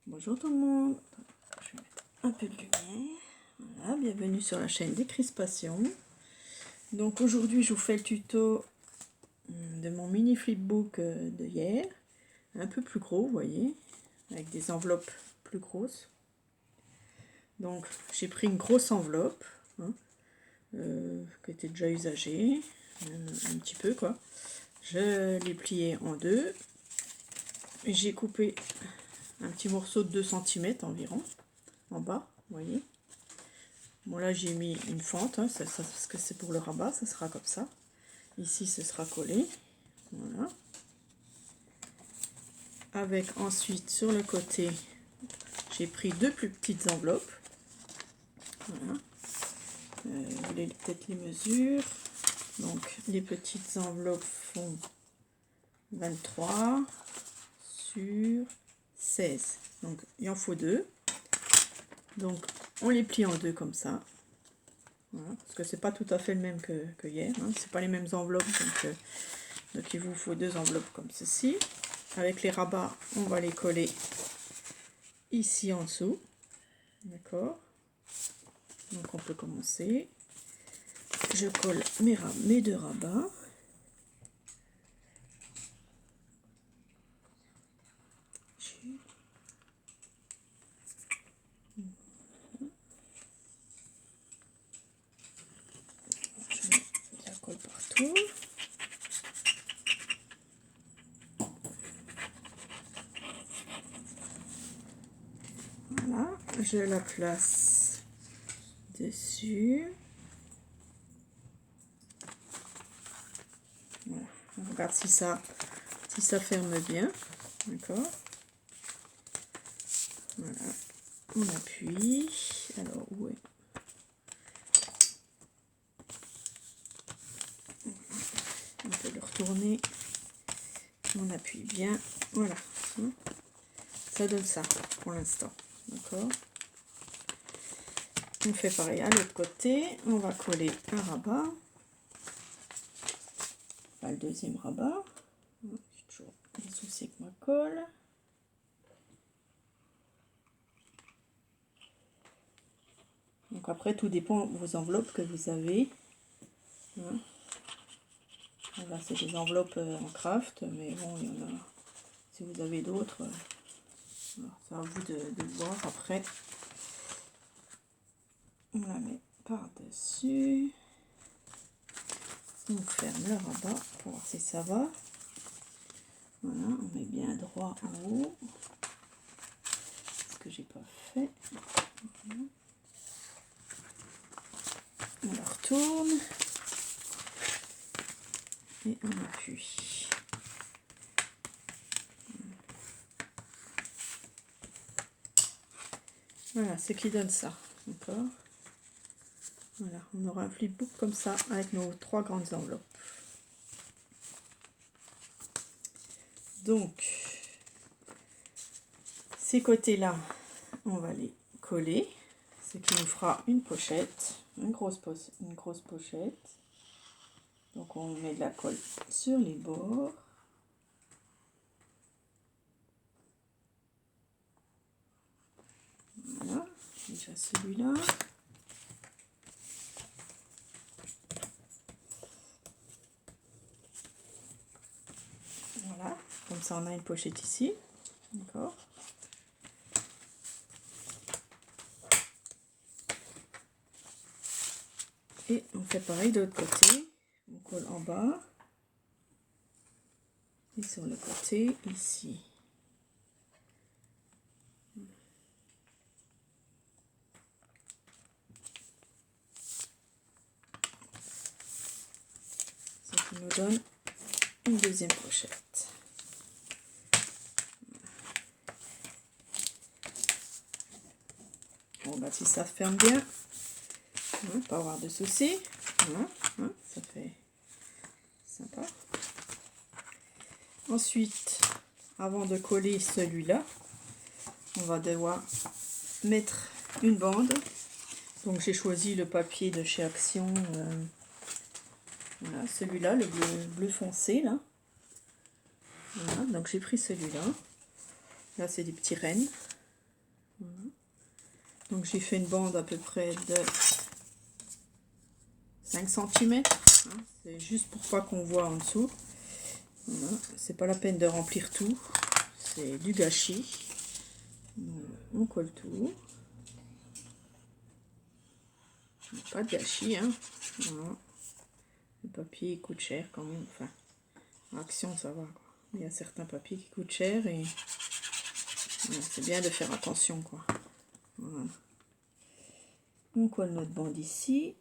Bonjour tout le monde, je vais mettre un peu de lumière. Voilà, bienvenue sur la chaîne Décrispation. Donc aujourd'hui je vous fais le tuto de mon mini flipbook de hier, un peu plus gros, vous voyez, avec des enveloppes plus grosses. Donc j'ai pris une grosse enveloppe qui était déjà usagée, un petit peu quoi. Je l'ai pliée en deux. J'ai coupé un petit morceau de 2 cm environ en bas, vous voyez. Bon là j'ai mis une fente, parce que c'est pour le rabat, ça sera comme ça. Ici ce sera collé, voilà. Avec ensuite sur le côté, j'ai pris 2 plus petites enveloppes. Voilà. Vous voulez peut-être les mesures. Donc les petites enveloppes font 23 sur 16. Donc il en faut 2. Donc on les plie en deux comme ça. Voilà, parce que c'est pas tout à fait le même que hier, c'est pas les mêmes enveloppes, donc il vous faut 2 enveloppes comme ceci. Avec les rabats, on va les coller ici en dessous, d'accord. Donc on peut commencer. Je colle mes 2 rabats. Je la colle partout. Voilà, je la place dessus. Voilà, on regarde si ça ferme bien, d'accord. Voilà, on appuie. Alors où est? On peut le retourner. On appuie bien. Voilà, ça donne ça pour l'instant, d'accord. On fait pareil à l'autre côté. On va coller un rabat. Enfin, le deuxième rabat. J'ai toujours des soucis avec ma colle. Donc après, tout dépend de vos enveloppes que vous avez. Là, c'est des enveloppes en craft, mais bon, il y en a. Si vous avez d'autres, c'est à vous de voir après. On la met par-dessus. On ferme le rabat pour voir si ça va. Voilà, on met bien droit en haut. Ce que j'ai pas fait. Voilà. On la retourne. Et on appuie. Voilà, ce qui donne ça. D'accord. Voilà, on aura un flipbook comme ça avec nos 3 grandes enveloppes. Donc, ces côtés-là, on va les coller, ce qui nous fera une pochette, une grosse pochette. Donc, on met de la colle sur les bords. Voilà, déjà celui-là. Voilà, comme ça on a une pochette ici, d'accord. Et on fait pareil de l'autre côté, on colle en bas et sur le côté ici. Ce qui nous donne une deuxième pochette. Bon, bah, si ça ferme bien, pas avoir de soucis, ça fait sympa. Ensuite, avant de coller celui-là, on va devoir mettre une bande. Donc j'ai choisi le papier de chez Action, voilà, celui-là, le bleu foncé là. Voilà, donc j'ai pris celui-là. Là c'est des petits rennes. Donc j'ai fait une bande à peu près de 5 cm. C'est juste pour pas qu'on voit en dessous. Voilà. C'est pas la peine de remplir tout. C'est du gâchis. Donc, on colle tout. Pas de gâchis, hein. Voilà. Le papier coûte cher quand même. Enfin, en Action ça va, quoi. Il y a certains papiers qui coûtent cher et voilà, c'est bien de faire attention, quoi. Voilà. On colle notre bande ici.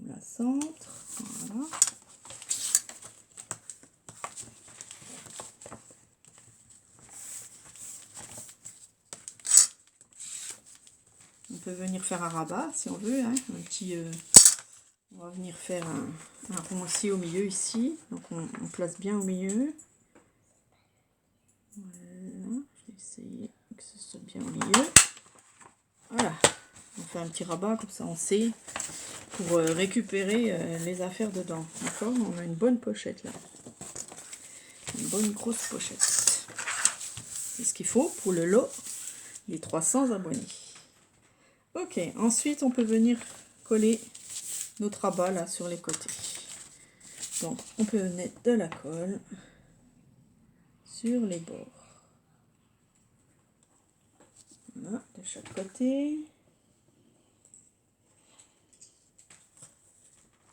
On la centre. Voilà. On peut venir faire un rabat si on veut, hein, un petit. On va venir faire un rond aussi au milieu ici. Donc on place bien au milieu. Voilà, je vais essayer que ce soit bien au milieu. Voilà, on fait un petit rabat comme ça on sait pour récupérer les affaires dedans. D'accord, on a une bonne pochette là. Une bonne grosse pochette. C'est ce qu'il faut pour le lot des 300 abonnés. Ok, ensuite on peut venir coller notre rabat là sur les côtés. Donc on peut mettre de la colle sur les bords. Voilà, de chaque côté.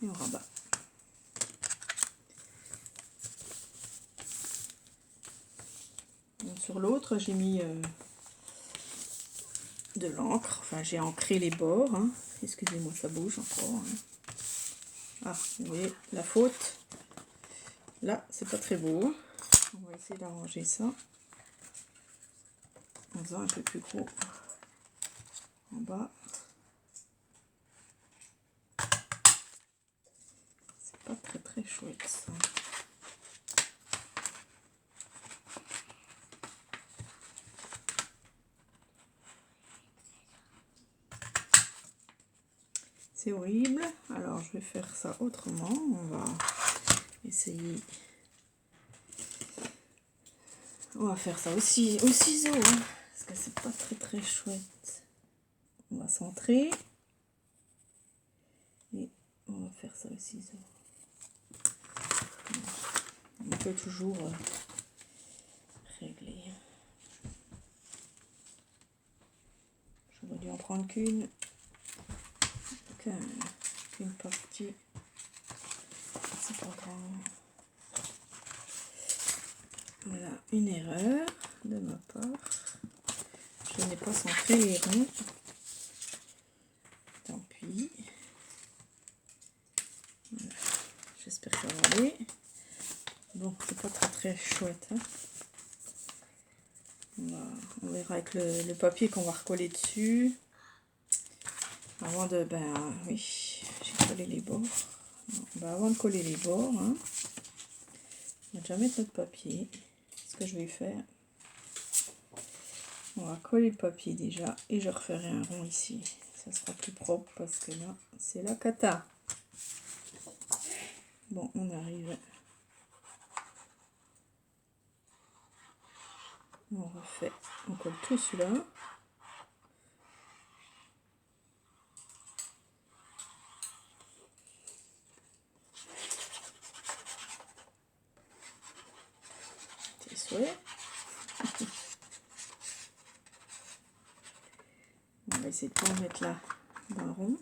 Et on rabat. Donc, sur l'autre, j'ai mis de l'encre. Enfin, j'ai ancré les bords. Hein. Excusez-moi, ça bouge encore. Hein. Ah, vous voyez, la faute. Là, c'est pas très beau. On va essayer d'arranger ça. En faisant un peu plus gros en bas. C'est pas très très chouette ça. C'est horrible. Alors je vais faire ça autrement. On va essayer. On va faire ça aussi au ciseau. Hein, parce que c'est pas très très chouette. On va centrer. Et on va faire ça au ciseau. On peut toujours régler. J'aurais dû en prendre qu'une partie. C'est pas grave. Voilà, une erreur de ma part. Je n'ai pas centré les ronds. Tant pis. Voilà. J'espère que ça va aller. Bon, c'est pas très très chouette. Hein. On verra avec le papier qu'on va recoller dessus. Avant de... Ben oui, j'ai collé les bords. Ben, avant de coller les bords, hein, on va déjà mettre notre papier. Ce que je vais faire, on va coller le papier déjà et je referai un rond ici. Ça sera plus propre parce que là, c'est la cata. Bon, on arrive. On refait, on colle tout celui-là. Tes souhaits. On va essayer de pas en mettre là dans le rond.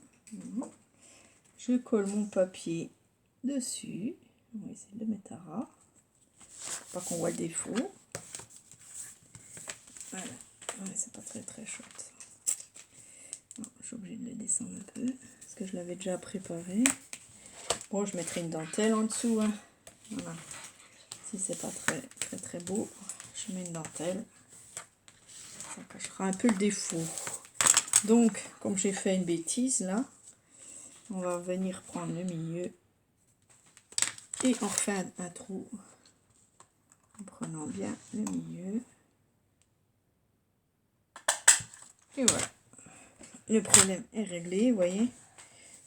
Je colle mon papier dessus. On va essayer de le mettre à ras. Pas qu'on voit le défaut. Voilà. Ouais, c'est pas très très chouette. Non, je suis obligée de le descendre un peu parce que je l'avais déjà préparé. Bon, je mettrai une dentelle en dessous. Hein. Voilà. Si c'est pas très très très beau, je mets une dentelle. Ça cachera un peu le défaut. Donc, comme j'ai fait une bêtise là, on va venir prendre le milieu et on refait un trou en prenant bien le milieu. Et voilà. Le problème est réglé, vous voyez.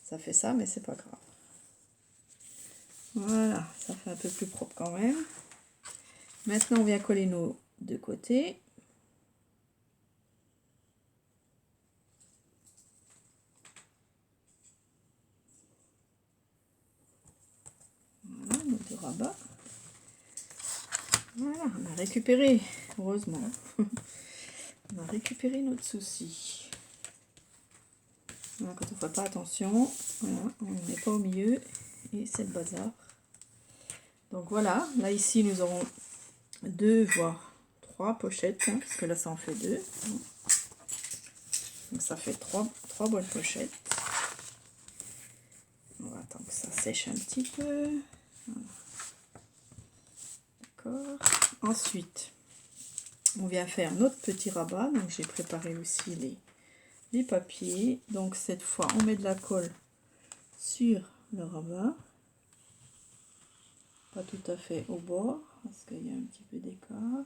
Ça fait ça, mais c'est pas grave. Voilà, ça fait un peu plus propre quand même. Maintenant, on vient coller nos deux côtés. rabat. Voilà, on a récupéré, heureusement. On a récupéré notre souci. Voilà, quand on ne fait pas attention, voilà, on ne met pas au milieu et c'est le bazar. Donc voilà, là ici nous aurons 2 voire 3 pochettes, hein, parce que là ça en fait 2. Donc ça fait 3 bonnes pochettes. On va attendre que ça sèche un petit peu. Voilà. D'accord. Ensuite, on vient faire notre petit rabat. Donc j'ai préparé aussi les papiers. Donc cette fois, on met de la colle sur le rabat. Pas tout à fait au bord, parce qu'il y a un petit peu d'écart.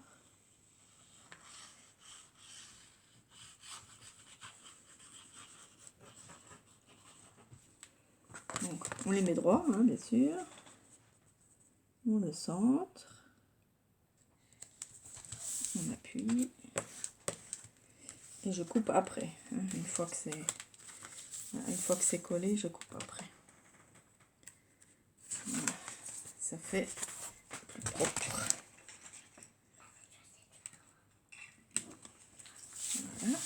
Donc on les met droit, hein, bien sûr. On le centre. On appuie. Et je coupe après. Hein, une fois que c'est collé, je coupe après. Voilà. Ça fait plus propre. Voilà.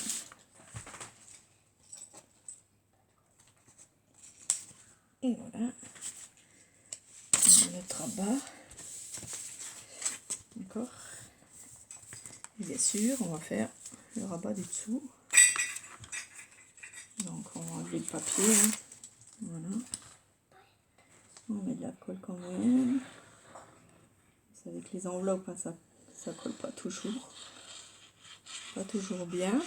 Et voilà. On va mettre à bas. D'accord. Et bien sûr, on va faire le rabat du dessous. Donc on va enlever le papier. Hein. Voilà. On met de la colle quand même. C'est avec les enveloppes, hein, ça colle pas toujours. Pas toujours bien.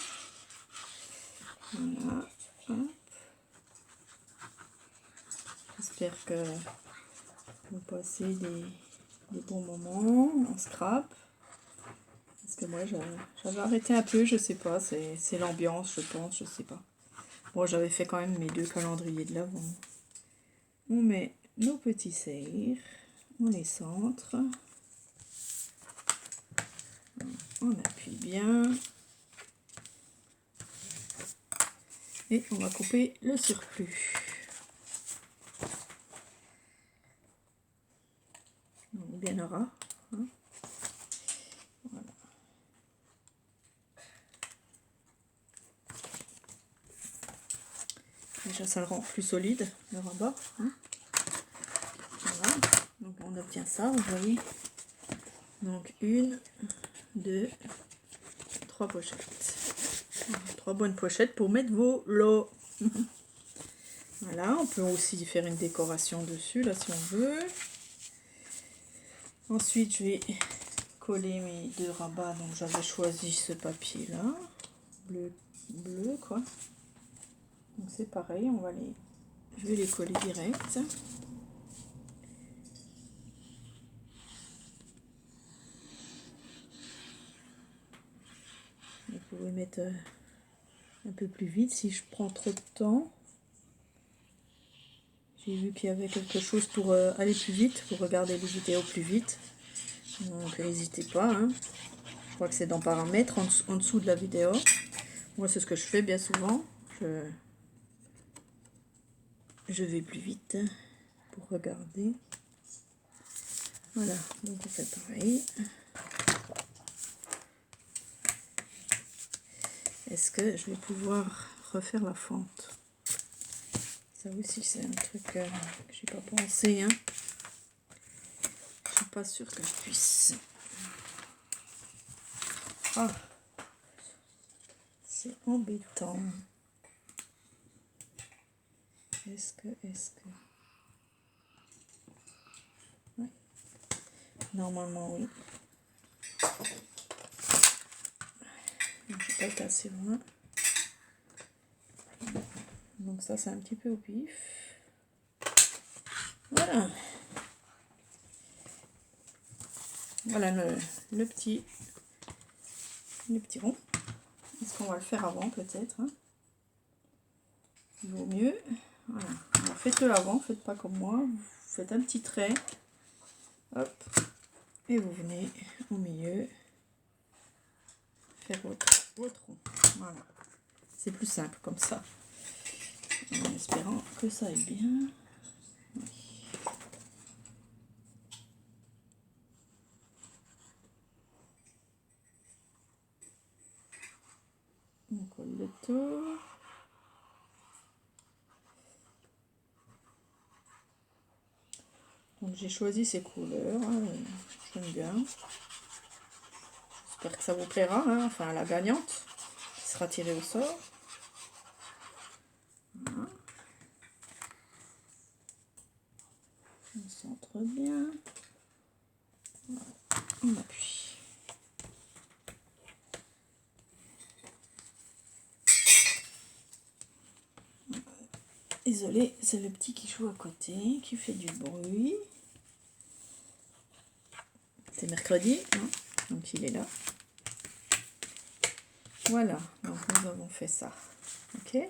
Voilà. Hop. J'espère que vous passez des bons moments en scrap. Parce que moi j'avais arrêté un peu, je sais pas, c'est l'ambiance, je pense, je sais pas. Bon, j'avais fait quand même mes 2 calendriers de l'avant. On met nos petits serres, on les centre. On appuie bien. Et on va couper le surplus. On est bien ras. Hein. Voilà. Déjà ça le rend plus solide, le rabat. Hein. Voilà. Donc on obtient ça, vous voyez. Donc 1, 2, 3 pochettes. 3 bonnes pochettes pour mettre vos lots. Voilà, on peut aussi faire une décoration dessus, là, si on veut. Ensuite, je vais coller mes 2 rabats. Donc, j'avais choisi ce papier-là. Bleu, quoi. Donc, c'est pareil, je vais les coller direct. Vous pouvez mettre un peu plus vite si je prends trop de temps. J'ai vu qu'il y avait quelque chose pour aller plus vite, pour regarder les vidéos plus vite. Donc n'hésitez pas. Hein. Je crois que c'est dans paramètres, en dessous de la vidéo. Moi c'est ce que je fais bien souvent. Je vais plus vite pour regarder. Voilà, donc on fait pareil. Est-ce que je vais pouvoir refaire la fente? Ça aussi c'est un truc que j'ai pas pensé. Hein. Je suis pas sûre que je puisse. Ah, c'est embêtant. Est-ce que... Ouais. Normalement oui. Je vais pas être assez loin. Donc ça c'est un petit peu au pif. Voilà. Voilà le petit rond. Est-ce qu'on va le faire avant peut-être, hein? Il vaut mieux. Voilà. Alors faites-le avant, faites pas comme moi. Vous faites un petit trait. Hop. Et vous venez au milieu faire votre rond. Voilà. C'est plus simple comme ça. En espérant que ça aille bien. Oui. On colle le tout. Donc j'ai choisi ces couleurs, hein, j'aime bien. J'espère que ça vous plaira, hein, enfin la gagnante qui sera tirée au sort. Voilà. On centre bien. Voilà. On appuie. Désolée, c'est le petit qui joue à côté, qui fait du bruit. C'est mercredi, hein, donc il est là. Voilà, donc nous avons fait ça. Ok, il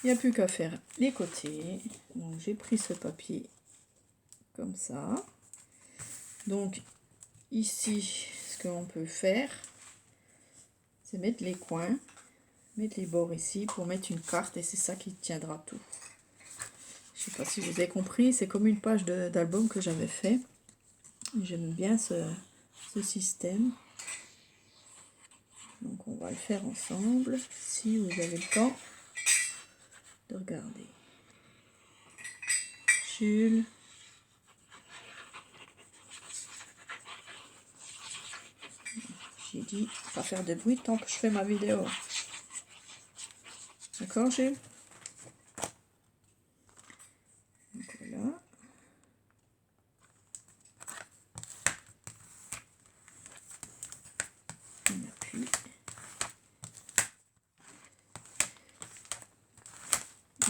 n'y a plus qu'à faire les côtés. Donc j'ai pris ce papier comme ça. Donc ici, ce qu'on peut faire, c'est mettre les coins, mettre les bords ici pour mettre une carte et c'est ça qui tiendra tout. Je sais pas si vous avez compris, c'est comme une page d'album que j'avais fait. J'aime bien ce système. Donc on va le faire ensemble, si vous avez le temps de regarder. Jules. J'ai dit pas faire de bruit tant que je fais ma vidéo. D'accord, Jules? Donc voilà. On appuie.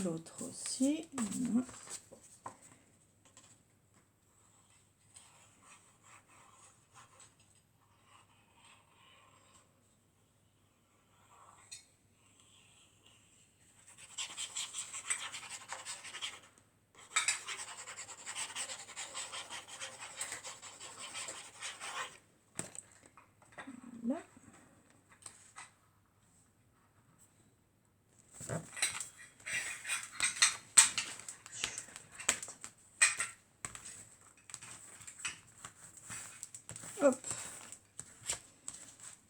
L'autre aussi. Voilà. Là. Hop.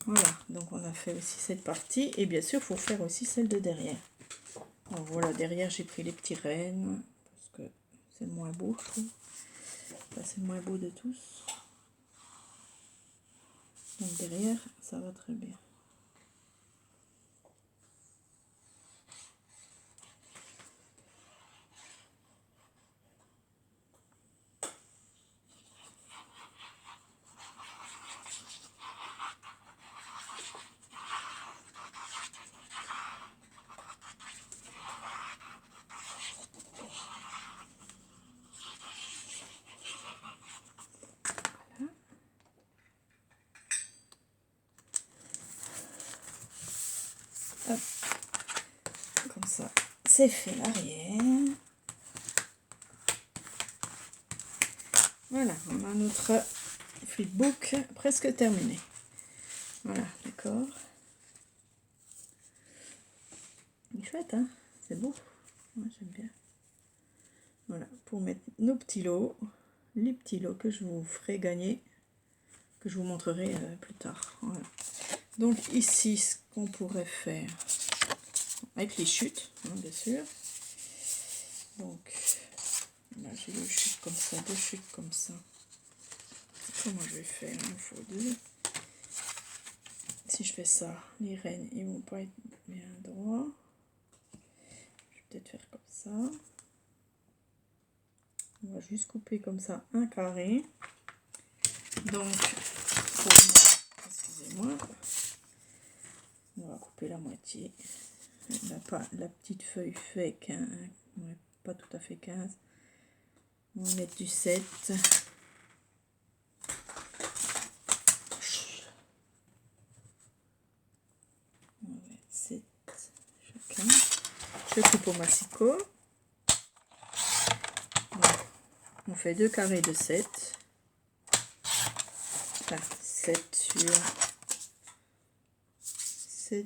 Voilà, donc on a fait aussi cette partie. Et bien sûr, il faut faire aussi celle de derrière. Donc voilà, derrière, j'ai pris les petits rennes. Parce que c'est le moins beau, je trouve. Enfin, c'est le moins beau de tous. Donc derrière, ça va très bien. Hop. Comme ça, c'est fait l'arrière. Voilà, on a notre flipbook presque terminé. Voilà, d'accord. Il est chouette, hein? C'est beau. Moi, j'aime bien. Voilà, pour mettre nos petits lots, les petits lots que je vous ferai gagner, que je vous montrerai plus tard. Voilà. Donc ici, ce qu'on pourrait faire, avec les chutes, hein, bien sûr. Donc, là, j'ai deux chutes comme ça, deux chutes comme ça. Comment je vais faire? Il me faut deux. Si je fais ça, les rennes, ils vont pas être bien droits. Je vais peut-être faire comme ça. On va juste couper comme ça un carré. Donc, excusez-moi, on va couper la moitié. La petite feuille fait 15, ouais, pas tout à fait 15. On va mettre du 7. On va mettre 7 chacun. Je coupe au massicot. On fait 2 carrés de 7. Enfin, 7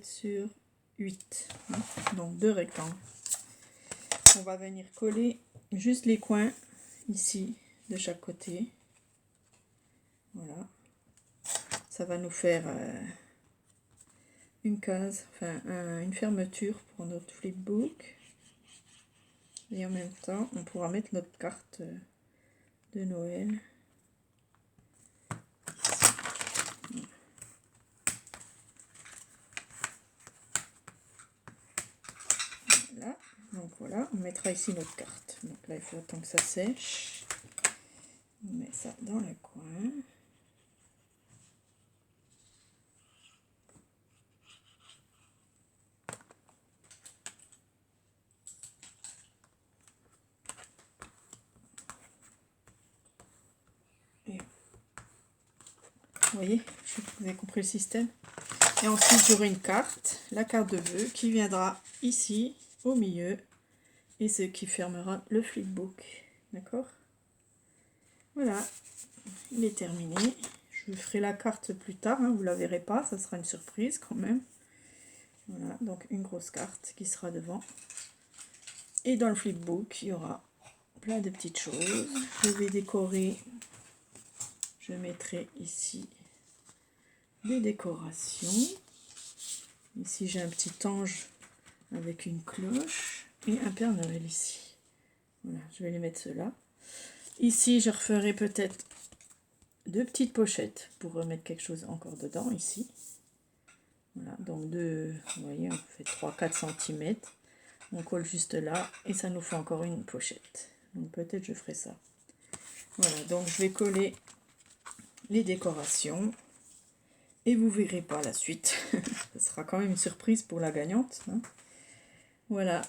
sur 8. Hein, donc 2 rectangles. On va venir coller juste les coins ici de chaque côté. Voilà. Ça va nous faire une case, enfin une fermeture pour notre flipbook. Et en même temps, on pourra mettre notre carte de Noël. Voilà. Donc voilà, on mettra ici notre carte. Donc là, il faut attendre que ça sèche. On met ça dans le coin. Et vous voyez, vous avez compris le système. Et ensuite, j'aurai une carte, la carte de vœux, qui viendra ici, au milieu, et ce qui fermera le flipbook. D'accord? Voilà, il est terminé. Je vous ferai la carte plus tard, hein, vous ne la verrez pas, ça sera une surprise quand même. Voilà, donc une grosse carte qui sera devant. Et dans le flipbook, il y aura plein de petites choses. Je vais décorer, je mettrai ici des décorations. Ici, j'ai un petit ange avec une cloche et un Père Noël ici. Voilà, je vais les mettre ceux-là. Ici, je referai peut-être 2 petites pochettes pour remettre quelque chose encore dedans, ici. Voilà, donc vous voyez, on fait 3-4 cm. On colle juste là et ça nous fait encore une pochette. Donc peut-être je ferai ça. Voilà, donc je vais coller les décorations. Et vous verrez pas la suite. Ce sera quand même une surprise pour la gagnante. Hein. Voilà,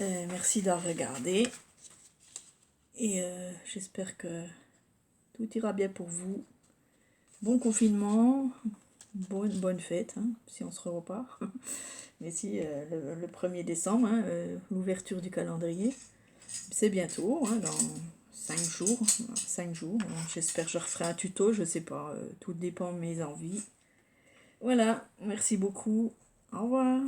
merci d'avoir regardé. Et j'espère que tout ira bien pour vous. Bon confinement, bonne fête, hein, si on se revoit pas. Mais si, le 1er décembre, hein, l'ouverture du calendrier, c'est bientôt, hein, dans 5 jours. 5 jours. J'espère que je referai un tuto, je sais pas, tout dépend de mes envies. Voilà, merci beaucoup. Au revoir.